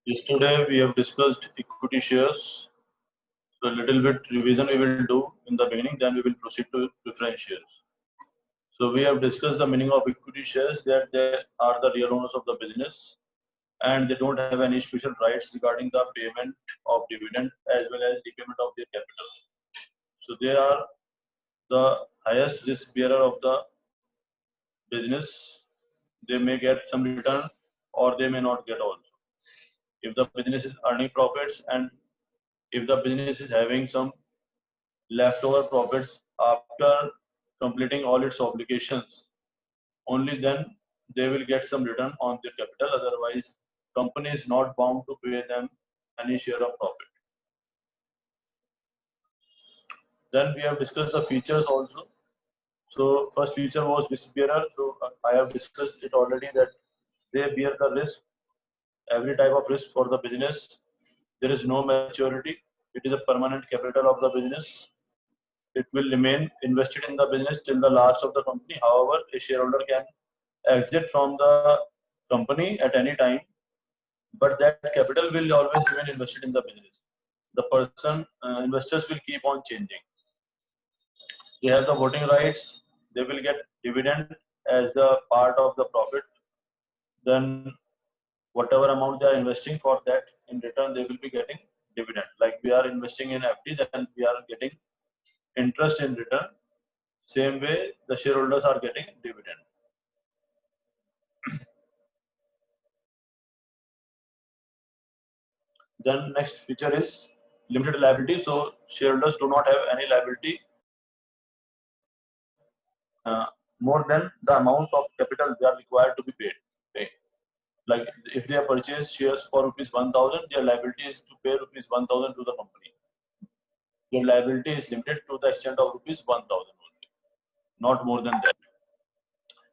Yesterday we have discussed equity shares. So a little bit revision we will do in the beginning, then we will proceed to preference shares. So we have discussed the meaning of equity shares, that they are the real owners of the business and they don't have any special rights regarding the payment of dividend as well as repayment of their capital. So they are the highest risk bearer of the business. They may get some return or they may not get also. If the business is earning profits and if the business is having some leftover profits after completing all its obligations, only then they will get some return on their capital. Otherwise, company is not bound to pay them any share of profit. Then we have discussed the features also. So first feature was risk bearer. So I have discussed it already that they bear the risk, every type of risk for the business. There is no maturity. It is a permanent capital of the business. It will remain invested in the business till the last of the company. However, a shareholder can exit from the company at any time, but that capital will always remain invested in the business. The investors will keep on changing. They have the voting rights. They will get dividend as the part of the profit. Then whatever amount they are investing, for that in return they will be getting dividend. Like we are investing in FD, then we are getting interest in return. Same way the shareholders are getting dividend. Then next feature is limited liability. So shareholders do not have any liability more than the amount of capital they are required to be paid. Okay. Like if they have purchased shares for ₹1,000, their liability is to pay ₹1,000 to the company. Their liability is limited to the extent of ₹1,000 only, not more than that.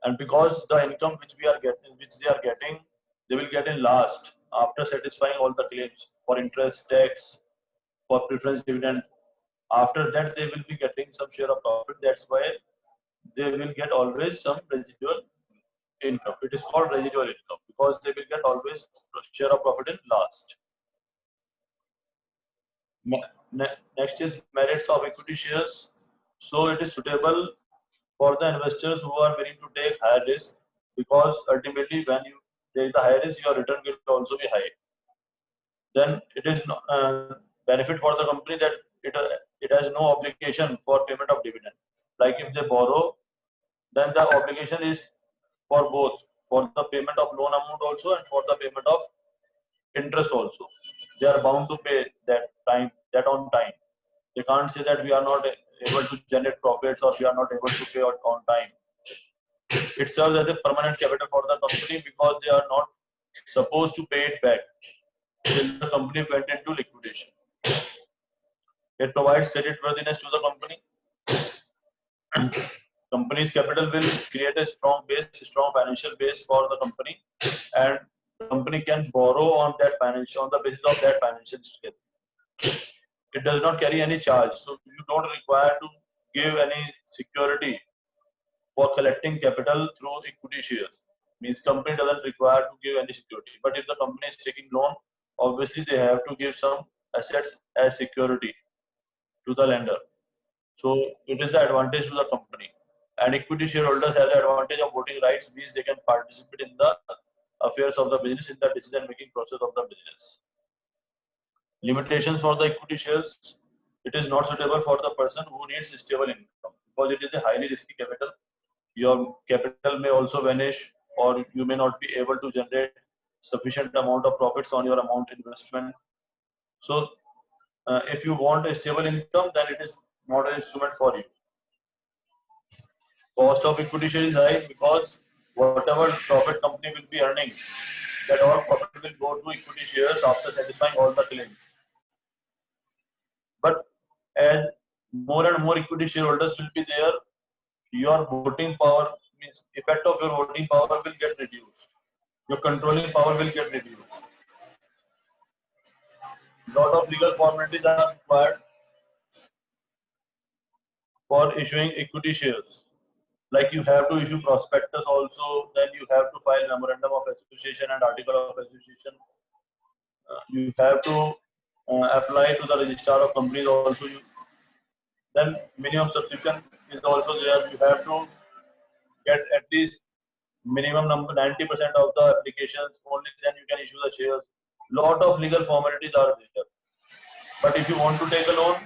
And because the income which they are getting, they will get in last after satisfying all the claims for interest, tax, for preference dividend. After that, they will be getting some share of profit. That's why they will get always some residual income. It is called residual income because they will get always share of profit in last. Next is merits of equity shares. So it is suitable for the investors who are willing to take higher risk, because ultimately when you take the higher risk, your return will also be high. Then it is benefit for the company that it has no obligation for payment of dividend. Like if they borrow, then the obligation is for both, for the payment of loan amount also and for the payment of interest also. They are bound to pay that on time. They can't say that we are not able to generate profits or we are not able to pay on time. It serves as a permanent capital for the company because they are not supposed to pay it back till the company went into liquidation. It provides creditworthiness to the company. Company's capital will create a strong financial base for the company, and the company can borrow on the basis of that financial strength. It does not carry any charge, so you don't require to give any security for collecting capital through equity shares. Means company doesn't require to give any security. But if the company is taking loan, obviously they have to give some assets as security to the lender. So it is the advantage to the company. And equity shareholders have the advantage of voting rights, means they can participate in the affairs of the business, in the decision-making process of the business. Limitations for the equity shares: it is not suitable for the person who needs stable income because it is a highly risky capital. Your capital may also vanish, or you may not be able to generate sufficient amount of profits on your amount investment. So if you want a stable income, then it is not an instrument for you. Cost of equity share is high because whatever profit company will be earning, that all profit will go to equity shares after satisfying all the claims. But as more and more equity shareholders will be there, your voting power, means effect of your voting power will get reduced. Your controlling power will get reduced. Lot of legal formalities are required for issuing equity shares. Like you have to issue prospectus also, then you have to file memorandum of association and article of association. you have to apply to the registrar of companies also. Then minimum subscription is also there. You have to get at least minimum number 90% of the applications. Only then you can issue the shares. Lot of legal formalities are there. But if you want to take a loan,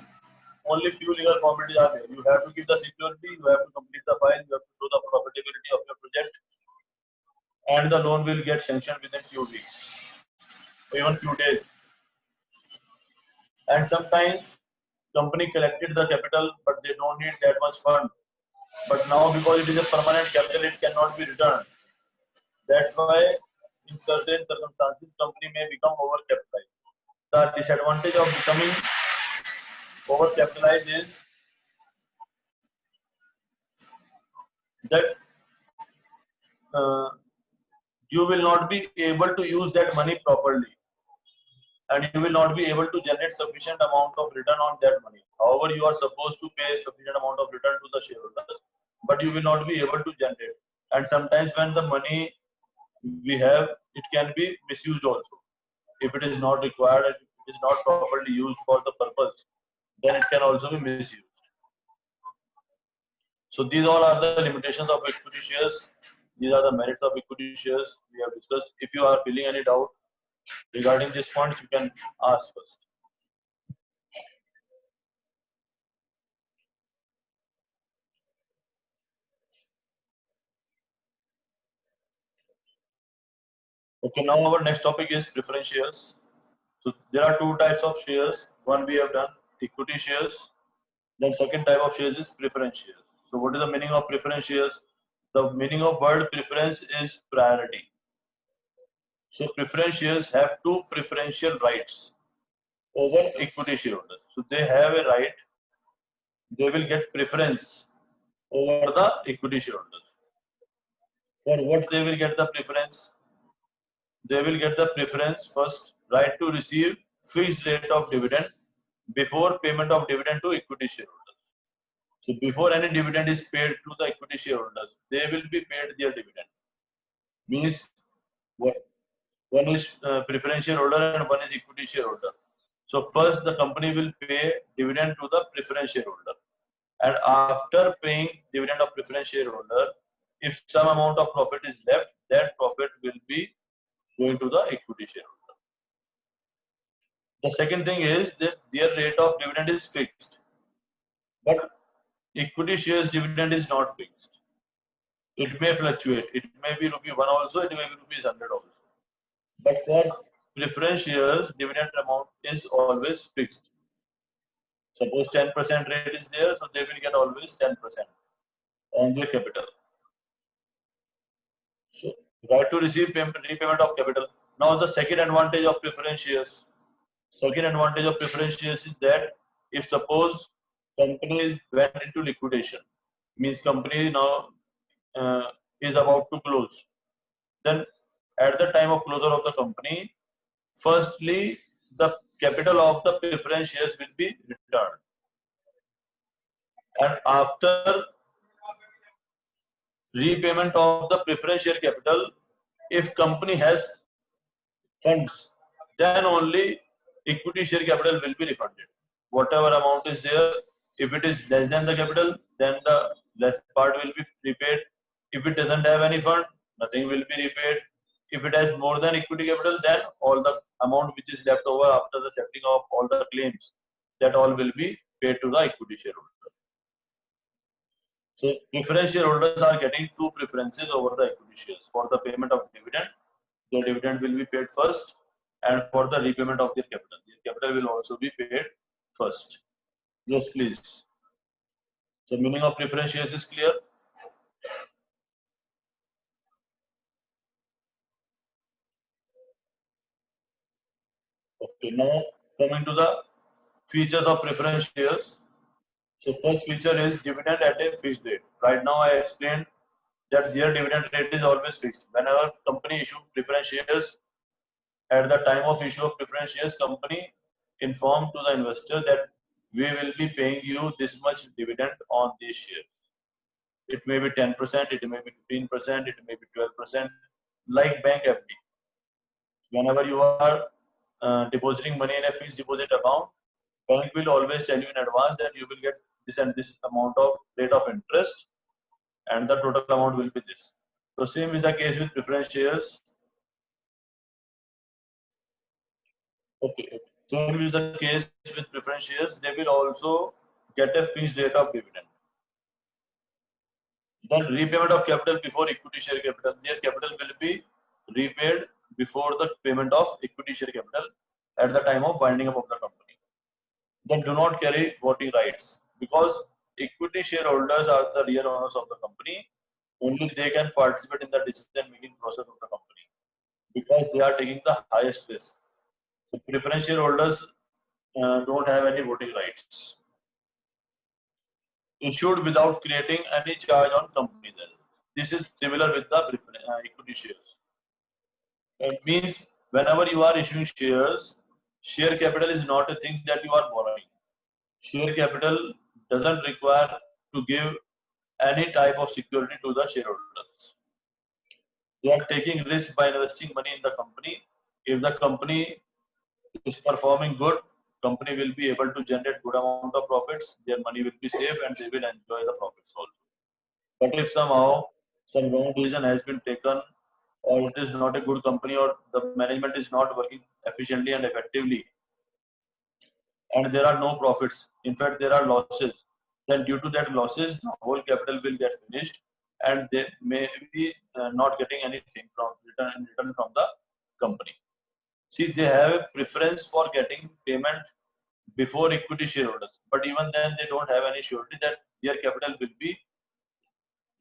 only few legal formalities are there. You have to give the security, you have to complete the file, you have to show the profitability of your project, and the loan will get sanctioned within few weeks, or even few days. And sometimes company collected the capital, but they don't need that much fund. But now because it is a permanent capital, it cannot be returned. That's why in certain circumstances, company may become overcapitalized. The disadvantage of becoming overcapitalized is that uh, you will not be able to use that money properly, and you will not be able to generate sufficient amount of return on that money. However, you are supposed to pay sufficient amount of return to the shareholders, but you will not be able to generate. And sometimes when the money we have, it can be misused also. If it is not required, if it is not properly used for the purpose, then it can also be misused. So these all are the limitations of equity shares. These are the merits of equity shares we have discussed. If you are feeling any doubt regarding these points, you can ask first. Okay, now our next topic is preference shares. So there are two types of shares. One we have done, equity shares. Then second type of shares is preference shares. So what is the meaning of preference shares? The meaning of word preference is priority. So preference shares have two preferential rights over equity shareholders. So they have a right, they will get preference over the equity shareholders. For what they will get the preference? They will get the preference first, right to receive fixed rate of dividend before payment of dividend to equity shareholders. So before any dividend is paid to the equity shareholders, they will be paid their dividend. Means what? One is preference shareholder and one is equity shareholder. So first the company will pay dividend to the preference shareholder, and after paying dividend of preference shareholder, if some amount of profit is left, that profit will be going to the equity shareholder. The second thing is that their rate of dividend is fixed, but equity shares dividend is not fixed. It may fluctuate. It may be rupee 1 also, it may be rupees 100 also. But for preference shares, dividend amount is always fixed. Suppose 10% rate is there, so they will get always 10% on their capital. So, right to receive repayment of capital. Now, the second advantage of preference shares. Second advantage of preference shares is that if suppose company went into liquidation, means company now is about to close, then at the time of closure of the company, firstly the capital of the preference shares will be returned, and after repayment of the preference share capital, if company has funds, then only equity share capital will be refunded. Whatever amount is there, if it is less than the capital, then the less part will be repaid. If it doesn't have any fund, nothing will be repaid. If it has more than equity capital, then all the amount which is left over after the settling of all the claims, that all will be paid to the equity shareholder. So preference shareholders are getting two preferences over the equity shares. For the payment of dividend, the dividend will be paid first, and for the repayment of their capital, their capital will also be paid first. Yes, please. So meaning of preference shares is clear. Okay, now coming to the features of preference shares. So first feature is dividend at a fixed rate. Right now I explained that their dividend rate is always fixed. Whenever company issue preference shares, at the time of issue of preference shares, company inform to the investor that we will be paying you this much dividend on these shares. It may be 10%, it may be 15%, it may be 12%, like bank FD. Whenever you are depositing money in a fixed deposit account, bank will always tell you in advance that you will get this and this amount of rate of interest, and the total amount will be this. So same is the case with preference shares. Okay. Same is the case with preference shares. They will also get a fixed rate of dividend. Then repayment of capital before equity share capital. Their capital will be repaid before the payment of equity share capital at the time of winding up of the company. Then do not carry voting rights, because equity shareholders are the real owners of the company. Only they can participate in the decision making process of the company, because they are taking the highest risk. So preference shareholders don't have any voting rights. Issued without creating any charge on company. Then this is similar with the equity shares. It means whenever you are issuing shares, share capital is not a thing that you are borrowing. Share capital doesn't require to give any type of security to the shareholders. They are taking risk by investing money in the company. If the company is performing good, company will be able to generate good amount of profits. Their money will be safe and they will enjoy the profits also. But if somehow some wrong decision has been taken, or it is not a good company, or the management is not working efficiently and effectively, and there are no profits, in fact there are losses, then due to that losses, the whole capital will get finished, and they may be not getting anything from return from the company. See, they have a preference for getting payment before equity shareholders, but even then they don't have any surety that their capital will be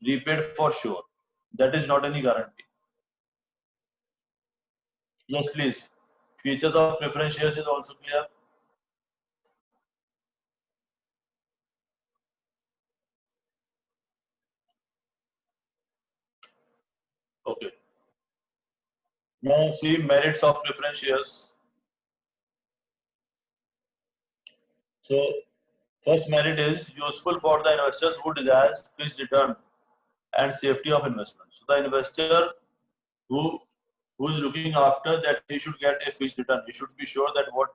repaid for sure. That is not any guarantee. Yes, please. Features of preference shares is also clear. Okay. Now see merits of preference shares. So first merit is useful for the investors who desire fixed return and safety of investment. So the investor who is looking after that, he should get a fixed return. He should be sure that what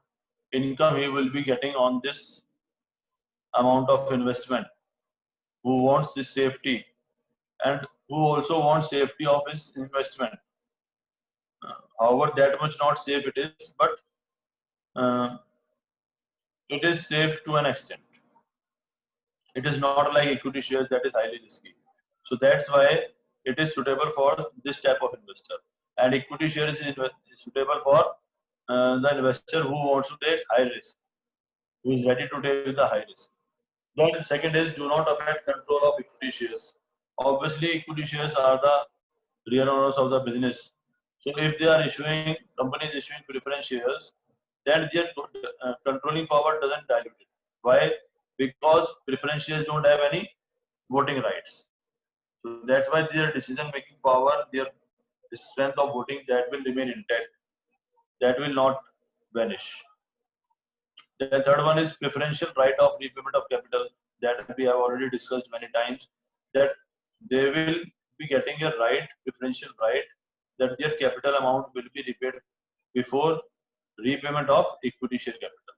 income he will be getting on this amount of investment. Who wants this safety, and who also wants safety of his investment. However, that much not safe it is, but it is safe to an extent. It is not like equity shares that is highly risky. So that's why it is suitable for this type of investor. And equity shares is suitable for the investor who wants to take high risk, who is ready to take the high risk. Then second is do not affect control of equity shares. Obviously, equity shares are the real owners of the business. So if they are issuing, companies issuing preference shares, then their controlling power doesn't dilute it. Why? Because preference shares don't have any voting rights. So that's why their decision-making power, their strength of voting, that will remain intact. That will not vanish. The third one is preferential right of repayment of capital, that we have already discussed many times, that they will be getting a right, preferential right, that their capital amount will be repaid before repayment of equity share capital.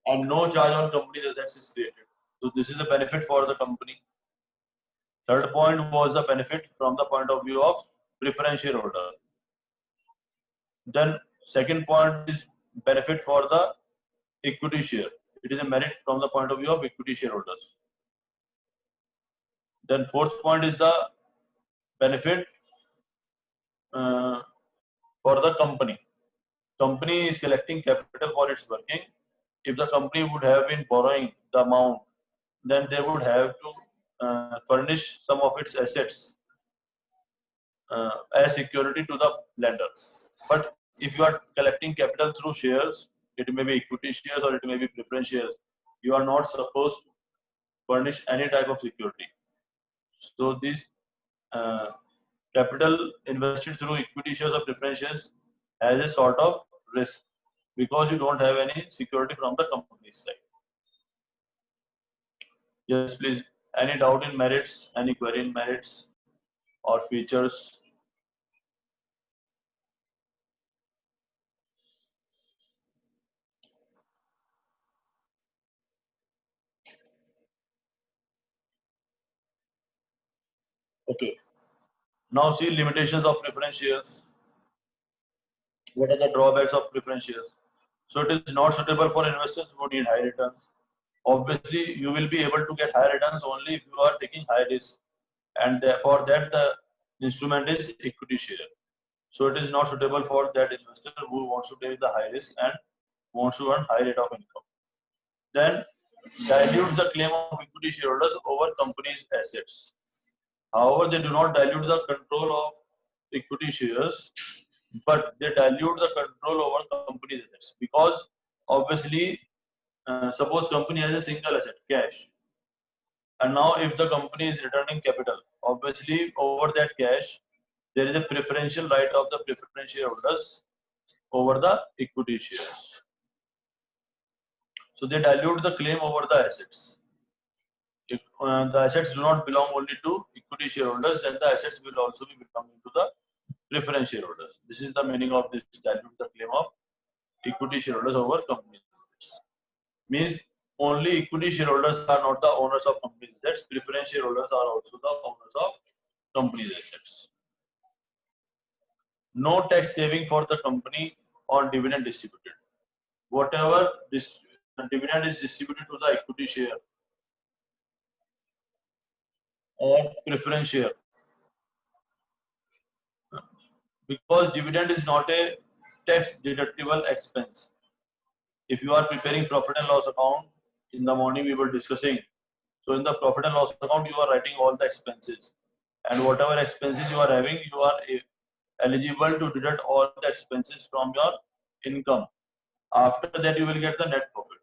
And no charge on company assets is created. So this is a benefit for the company. Third point was the benefit from the point of view of preference shareholder. Then second point is benefit for the equity share. It is a merit from the point of view of equity shareholders. Then fourth point is the benefit for the company. Company is collecting capital for its working. If the company would have been borrowing the amount, then they would have to furnish some of its assets as security to the lender. But if you are collecting capital through shares, it may be equity shares or it may be preference shares, you are not supposed to furnish any type of security. So this capital invested through equity shares or preference shares has a sort of risk, because you don't have any security from the company's side. Yes, please. Any doubt in merits? Any query in merits or features? Okay. Now see limitations of preference shares. What are the drawbacks of preference shares? So it is not suitable for investors who need high returns. Obviously, you will be able to get high returns only if you are taking high risk, and for that the instrument is equity share. So it is not suitable for that investor who wants to take the high risk and wants to earn high rate of income. Then dilutes the claim of equity shareholders over company's assets. However, they do not dilute the control of equity shares, but they dilute the control over company's assets, because obviously, suppose company has a single asset, cash, and now if the company is returning capital, obviously over that cash, there is a preferential right of the preference shareholders over the equity shares. So they dilute the claim over the assets. If the assets do not belong only to equity shareholders, then the assets will also be belonging to the preference shareholders. This is the meaning of this dilute the claim of equity shareholders over company assets. Means only equity shareholders are not the owners of company assets. Preference shareholders are also the owners of company assets. No tax saving for the company on dividend distributed. Whatever this dividend is distributed to the equity share or preference share, because dividend is not a tax deductible expense. If you are preparing profit and loss account, in the morning we were discussing. So in the profit and loss account, you are writing all the expenses, and whatever expenses you are having, you are eligible to deduct all the expenses from your income. After that, you will get the net profit.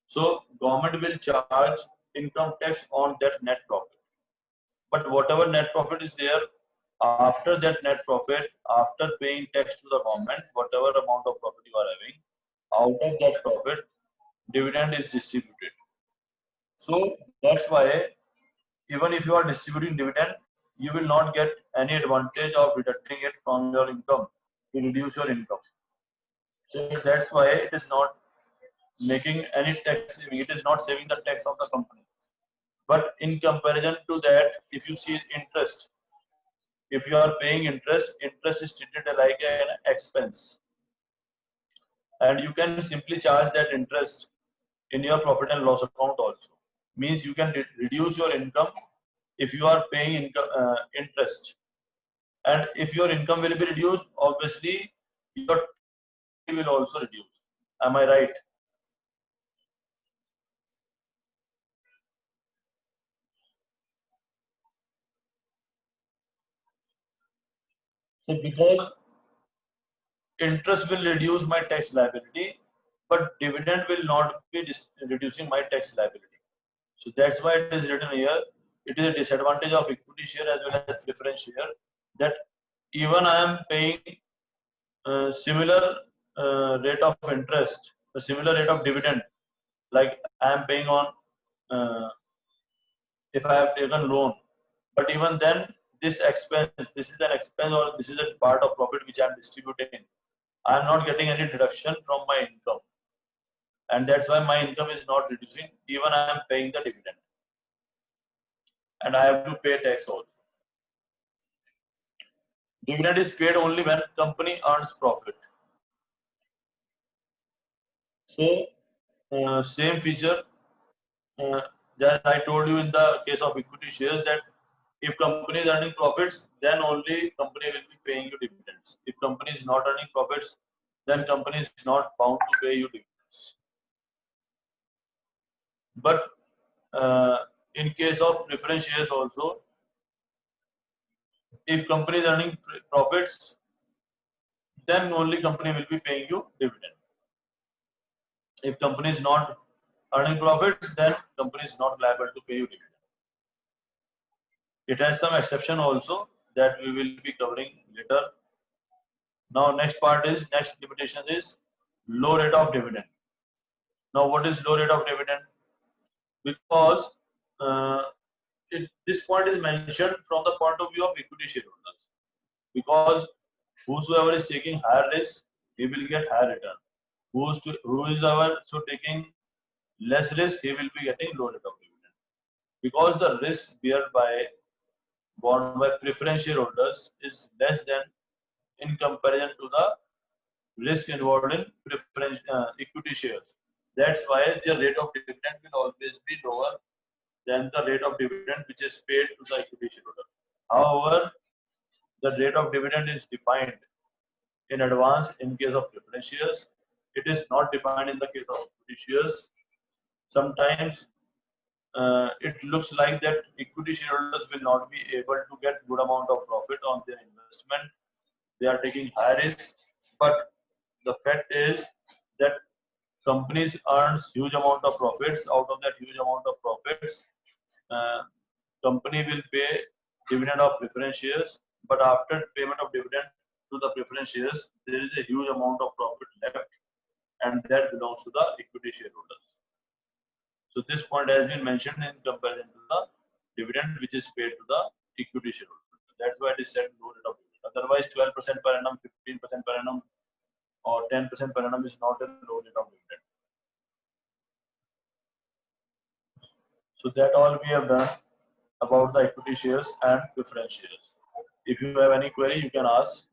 So government will charge income tax on that net profit. But whatever net profit is there, after that net profit, after paying tax to the government, whatever amount of profit you are having, out of that profit, dividend is distributed. So that's why even if you are distributing dividend, you will not get any advantage of deducting it from your income to reduce your income. So that's why it is not making any tax saving. It is not saving the tax of the company. But in comparison to that, if you see interest, if you are paying interest, interest is treated like an expense, and you can simply charge that interest in your profit and loss account also. Means you can reduce your income if you are paying interest, and if your income will be reduced, obviously your will also reduce. Am I right? So because interest will reduce my tax liability, but dividend will not be reducing my tax liability. So that's why it is written here. It is a disadvantage of equity share as well as preference share, that even I am paying similar rate of interest, a similar rate of dividend, like I am paying on if I have taken loan, but even then this expense, this is an expense or this is a part of profit which I am distributing. I am not getting any deduction from my income, and that's why my income is not reducing. Even I am paying the dividend, and I have to pay tax also. Dividend is paid only when company earns profit. So same feature that I told you in the case of equity shares, that if company is earning profits, then only company will be paying you dividends. If company is not earning profits, then company is not bound to pay you dividends. But in case of preference shares also, if company is earning profits, then only company will be paying you dividend. If company is not earning profits, then company is not liable to pay you dividend. It has some exception also that we will be covering later. Now next limitation is low rate of dividend. Now what is low rate of dividend? Because this point is mentioned from the point of view of equity shareholders. Because whosoever is taking higher risk, he will get higher return. Whoever taking less risk, he will be getting low rate of dividend. Because the risk bear by borne by preference shareholders is less than in comparison to the risk involved in preference equity shares. That's why the rate of dividend will always be lower than the rate of dividend which is paid to the equity shareholder. However, the rate of dividend is defined in advance in case of preference shares. It is not defined in the case of equity shares. Sometimes it looks like that equity shareholders will not be able to get good amount of profit on their investment. They are taking high risk, but the fact is that companies earns huge amount of profits. Out of that huge amount of profits, uh, company will pay dividend of preference shares, but after payment of dividend to the preference shares, there is a huge amount of profit left, and that belongs to the equity shareholders. So this point has been mentioned in comparison to the dividend which is paid to the equity shareholder. That's why it is said low rate of dividend. Otherwise, 12% per annum, 15% per annum, or 10% per annum is not a low rate of dividend. So that all we have done about the equity shares and preference shares. If you have any query, you can ask.